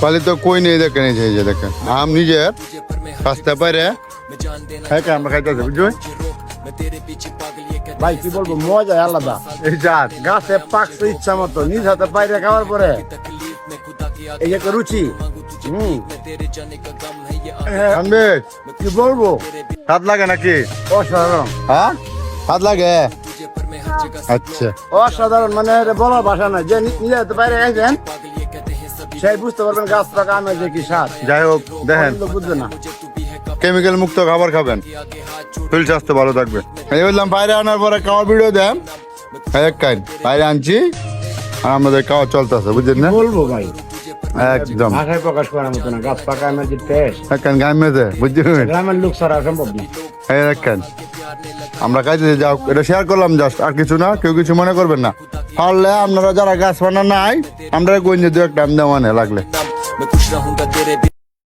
খালি তো কই নেই দেখেন, এই যে দেখেন আম নিজের কাছতে পারে আমরা খাইতেছি বুঝছো। ভাই কি বলবো, মজা আলাদা। এই জাত গাছে পাকছে ইচ্ছা মতো, নিজ হাতে পাইরে খাওয়ার পরে এই যে একটা রুচি। খানবে কি বলবো, হাত লাগে নাকি? অসাধারণ। হ্যাঁ হাত লাগে। আচ্ছা অসাধারণ মানে এটা বলার ভাষা নাই। যে নিজে হাতে পাইরে খাইছেন সেই বুঝতে পারবেন গাছ পাকা আমের যে কি স্বাদ। যাই হোক দেখেন, অন্য বুঝবে না। কেমিক্যাল মুক্ত খাবার খাবেন, শরীর স্বাস্থ্য ভালো থাকবে। এই বললাম বাইরে আনার পরে খাওয়ার ভিডিও দেন, এক কাইন বাইরে আনছি আর আমাদের খাওয়া চলতেছে বুঝলেন না। বলবো ভাই একদম ভাষায় প্রকাশ করার মতো না। গাছ পাকা আমের যে টেস্ট, এক কাইন গায়ে মেঝে বুঝছেন। গ্রামের লোক ছাড়া সম্ভব না। এই এক কাইন আমরা খাইতে যাও, এটা শেয়ার করলাম জাস্ট, আর কিছু না। কেউ কিছু মনে করবেন না। পারলে আপনারা যারা গাছ বানা নাই আমরা গঞ্জে দু একটা আম দেওয়া লাগলে।